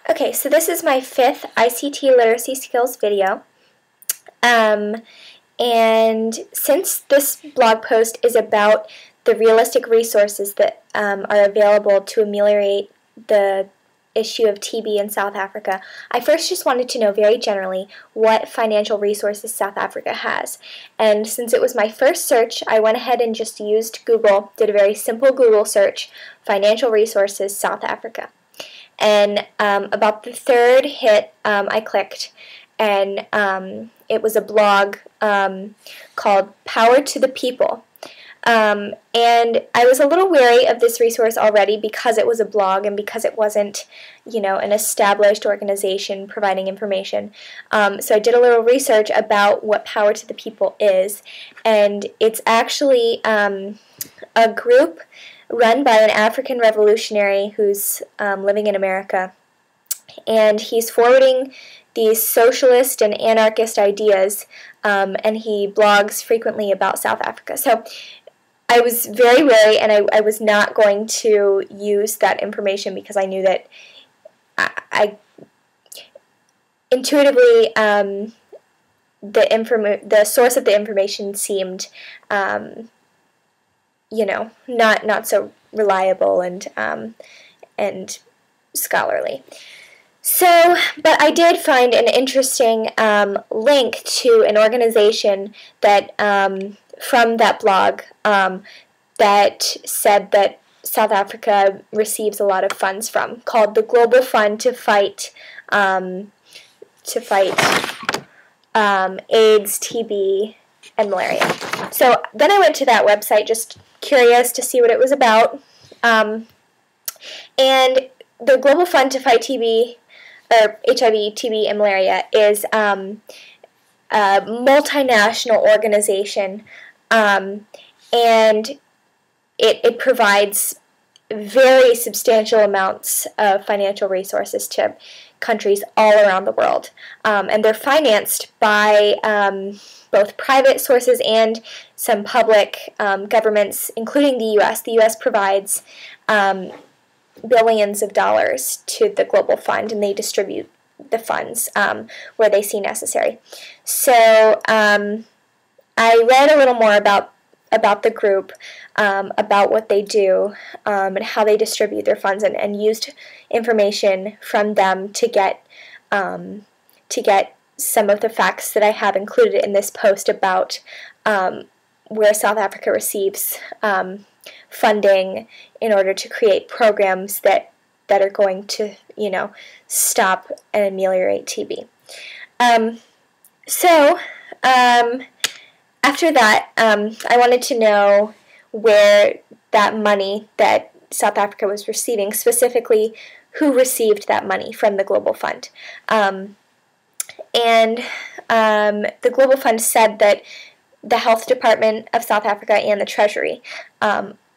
Okay, so this is my 5th ICT literacy skills video. And since this blog post is about the realistic resources that are available to ameliorate the issue of TB in South Africa, I first just wanted to know very generally what financial resources South Africa has. And since it was my first search, I went ahead and just used Google, did a very simple Google search, financial resources South Africa. And about the third hit, I clicked, and it was a blog called Power to the People. And I was a little wary of this resource already because it was a blog and because it wasn't, an established organization providing information. So I did a little research about what Power to the People is, and it's actually a group run by an African revolutionary who's living in America, and he's forwarding these socialist and anarchist ideas, and he blogs frequently about South Africa. So I was very wary, and I was not going to use that information because I knew that I intuitively the source of the information seemed not so reliable and scholarly. So, but I did find an interesting link to an organization that from that blog that said that South Africa receives a lot of funds from, called the Global Fund to fight AIDS, TB, and malaria. So then I went to that website just curious to see what it was about, and the Global Fund to fight TB, or HIV, TB, and malaria is a multinational organization, and it provides very substantial amounts of financial resources to countries all around the world, and they're financed by both private sources and some public governments, including the U.S. The U.S. provides billions of dollars to the Global Fund, and they distribute the funds where they see necessary. So I read a little more about the group, about what they do, and how they distribute their funds, and used information from them to get some of the facts that I have included in this post about where South Africa receives funding in order to create programs that are going to, stop and ameliorate TB. After that, I wanted to know where that money that South Africa was receiving, specifically who received that money from the Global Fund. And the Global Fund said that the Health Department of South Africa and the Treasury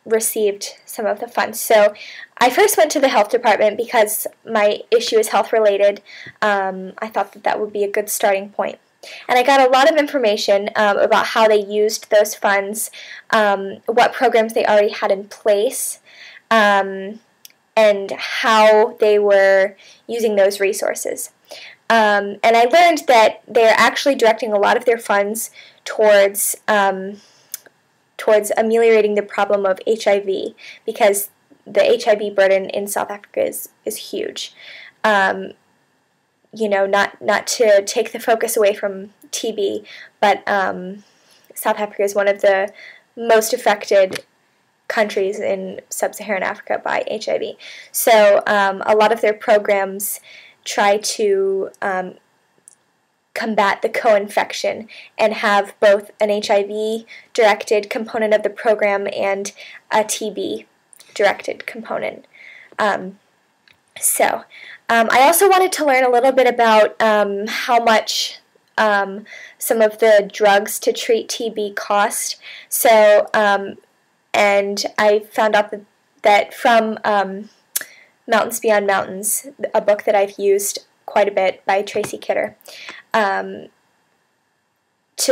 received some of the funds. So I first went to the Health Department because my issue is health related. I thought that would be a good starting point. And I got a lot of information about how they used those funds, what programs they already had in place, and how they were using those resources. And I learned that they're actually directing a lot of their funds towards ameliorating the problem of HIV, because the HIV burden in South Africa is huge. Not to take the focus away from TB, but South Africa is one of the most affected countries in sub-Saharan Africa by HIV. So a lot of their programs try to combat the co-infection and have both an HIV-directed component of the program and a TB-directed component. I also wanted to learn a little bit about how much some of the drugs to treat TB cost. So, and I found out that from Mountains Beyond Mountains, a book that I've used quite a bit by Tracy Kidder, to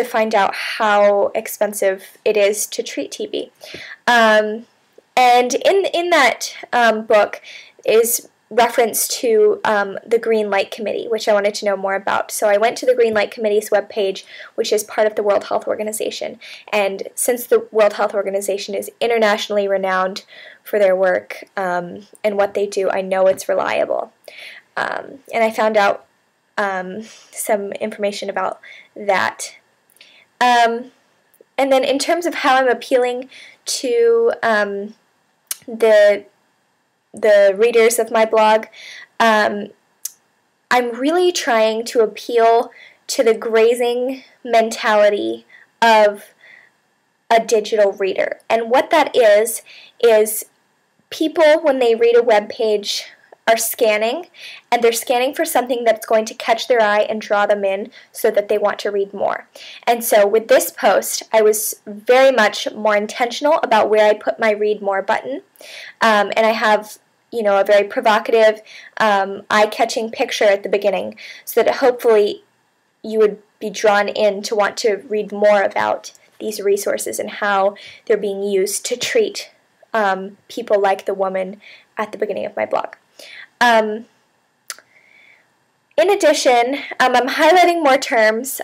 find out how expensive it is to treat TB. And in that book is reference to the Green Light Committee, which I wanted to know more about. So I went to the Green Light Committee's webpage, which is part of the World Health Organization. And since the World Health Organization is internationally renowned for their work and what they do, I know it's reliable. And I found out some information about that. And then in terms of how I'm appealing to the readers of my blog, I'm really trying to appeal to the grazing mentality of a digital reader. And what that is people, when they read a web page, are scanning, and they're scanning for something that's going to catch their eye and draw them in so that they want to read more. And so with this post, I was very much more intentional about where I put my read more button, and I have a very provocative, eye-catching picture at the beginning so that hopefully you would be drawn in to want to read more about these resources and how they're being used to treat people like the woman at the beginning of my blog. In addition, I'm highlighting more terms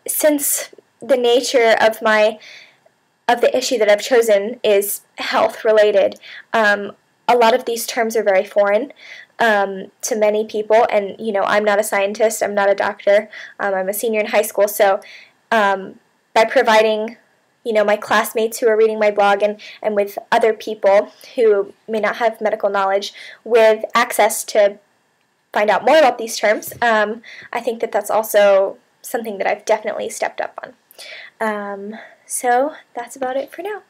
since the nature of the issue that I've chosen is health related. A lot of these terms are very foreign to many people, and I'm not a scientist, I'm not a doctor, I'm a senior in high school, so by providing my classmates who are reading my blog and with other people who may not have medical knowledge with access to find out more about these terms, I think that that's also something that I've definitely stepped up on. So that's about it for now.